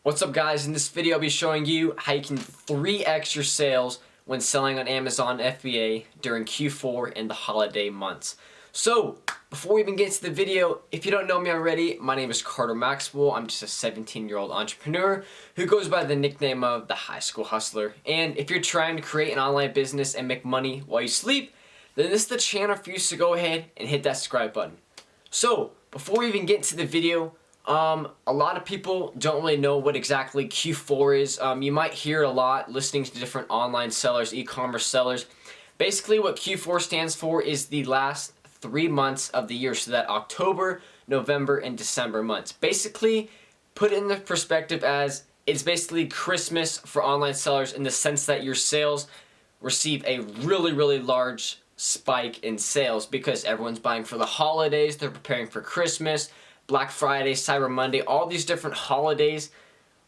What's up guys, in this video I'll be showing you how you can 3x your sales when selling on Amazon FBA during Q4 and the holiday months. So, before we even get to the video, if you don't know me already, my name is Carter Maxwell. I'm just a 17-year-old entrepreneur who goes by the nickname of the High School Hustler. And if you're trying to create an online business and make money while you sleep, then this is the channel for you to go ahead and hit that subscribe button. So, before we even get to the video, a lot of people don't really know what exactly Q4 is. You might hear a lot listening to different online sellers, e-commerce sellers. Basically what Q4 stands for is the last 3 months of the year, so that October, November, and December months. Basically, put it in the perspective as it's basically Christmas for online sellers in the sense that your sales receive a really large spike in sales because everyone's buying for the holidays, they're preparing for Christmas, Black Friday, Cyber Monday, all these different holidays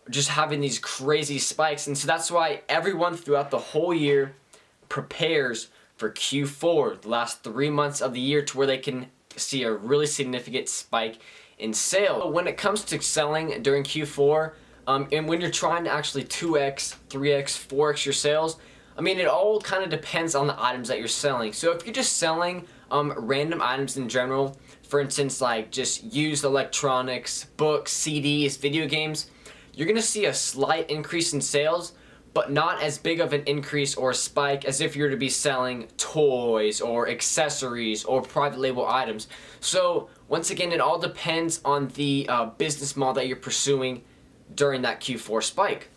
are just having these crazy spikes. And so that's why everyone throughout the whole year prepares for Q4, the last 3 months of the year, to where they can see a really significant spike in sales. When it comes to selling during Q4, and when you're trying to actually 2x, 3x, 4x your sales, I mean, it all kind of depends on the items that you're selling. So if you're just selling random items in general, for instance, like just used electronics, books, CDs, video games, you're going to see a slight increase in sales, but not as big of an increase or spike as if you were to be selling toys or accessories or private label items. So once again, it all depends on the business model that you're pursuing during that Q4 spike.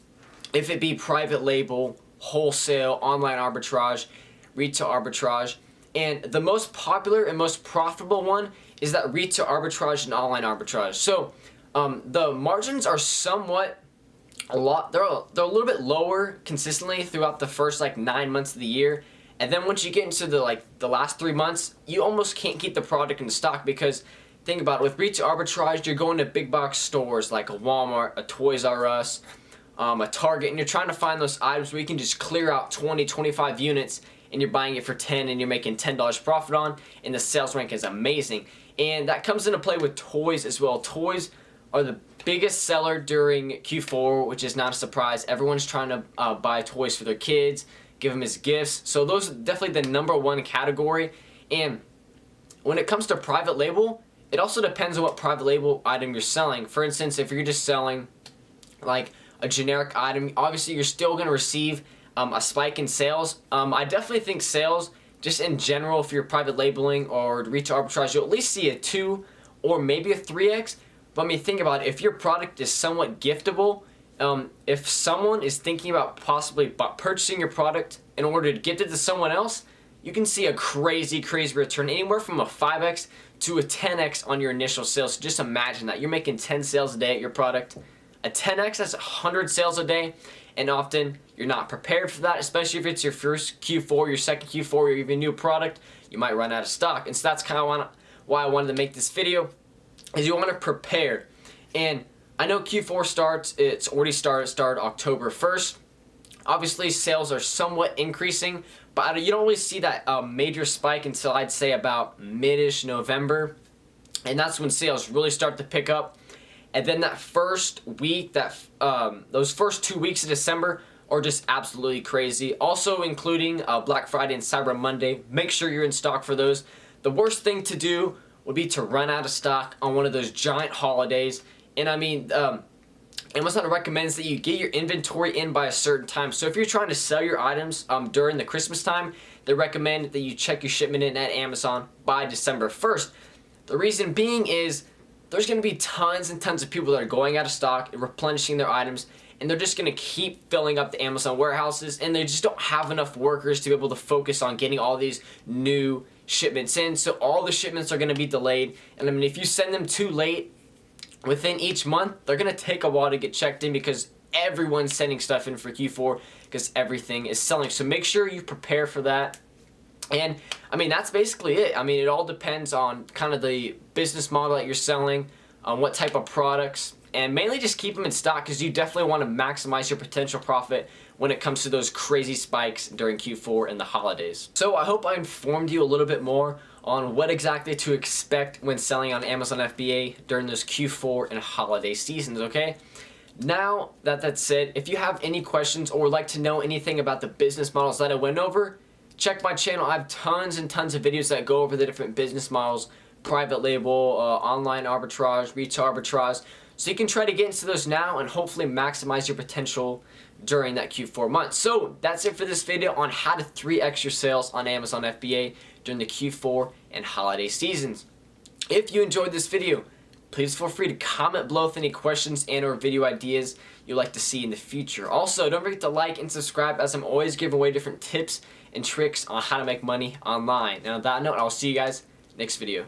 If it be private label, wholesale, online arbitrage, retail arbitrage, and the most popular and most profitable one is that retail arbitrage and online arbitrage. So the margins are somewhat they're a little bit lower consistently throughout the first 9 months of the year, and then once you get into the last 3 months, you almost can't keep the product in stock because think about it, with retail arbitrage, you're going to big box stores like a Walmart, a Toys R Us, a Target, and you're trying to find those items where you can just clear out 20, 25 units and you're buying it for 10 and you're making $10 profit on, and the sales rank is amazing. And that comes into play with toys as well. Toys are the biggest seller during Q4, which is not a surprise. Everyone's trying to buy toys for their kids, give them as gifts. So those are definitely the #1 category. And when it comes to private label, it also depends on what private label item you're selling. For instance, if you're just selling like a generic item, obviously you're still going to receive a spike in sales. I definitely think sales, just in general, if you're private labeling or retail arbitrage, you'll at least see a 2 or maybe a 3x. But I mean, think about it. If your product is somewhat giftable, if someone is thinking about possibly purchasing your product in order to gift it to someone else, you can see a crazy return, anywhere from a 5x to a 10x on your initial sales. So just imagine that. You're making 10 sales a day at your product. A 10x, that's 100 sales a day, and often you're not prepared for that, especially if it's your first Q4, your second Q4, or even a new product. You might run out of stock, and so that's kind of why I wanted to make this video, is you want to prepare. And I know Q4 starts, it's already started October 1st. Obviously, sales are somewhat increasing, but you don't really see that major spike until I'd say about mid-ish November, and that's when sales really start to pick up. And then that first week, those first 2 weeks of December are just absolutely crazy. Also including Black Friday and Cyber Monday. Make sure you're in stock for those. The worst thing to do would be to run out of stock on one of those giant holidays. And I mean, Amazon recommends that you get your inventory in by a certain time. So if you're trying to sell your items during the Christmas time, they recommend that you check your shipment in at Amazon by December 1st. The reason being is there's going to be tons and tons of people that are going out of stock and replenishing their items, and they're just going to keep filling up the Amazon warehouses, and they just don't have enough workers to be able to focus on getting all these new shipments in. So all the shipments are going to be delayed, and I mean, if you send them too late within each month, they're going to take a while to get checked in because everyone's sending stuff in for Q4 because everything is selling. So make sure you prepare for that. And I mean, that's basically it. I mean, it all depends on kind of the business model that you're selling, on what type of products, and mainly just keep them in stock because you definitely want to maximize your potential profit when it comes to those crazy spikes during Q4 and the holidays. So I hope I informed you a little bit more on what exactly to expect when selling on Amazon FBA during those Q4 and holiday seasons, okay? Now that that's said, if you have any questions or would like to know anything about the business models that I went over, check my channel. I have tons and tons of videos that go over the different business models, private label, online arbitrage, retail arbitrage. So you can try to get into those now and hopefully maximize your potential during that Q4 month. So that's it for this video on how to 3x your sales on Amazon FBA during the Q4 and holiday seasons. If you enjoyed this video, please feel free to comment below with any questions and or video ideas you'd like to see in the future. Also, don't forget to like and subscribe, as I'm always giving away different tips and tricks on how to make money online. And on that note, I'll see you guys next video.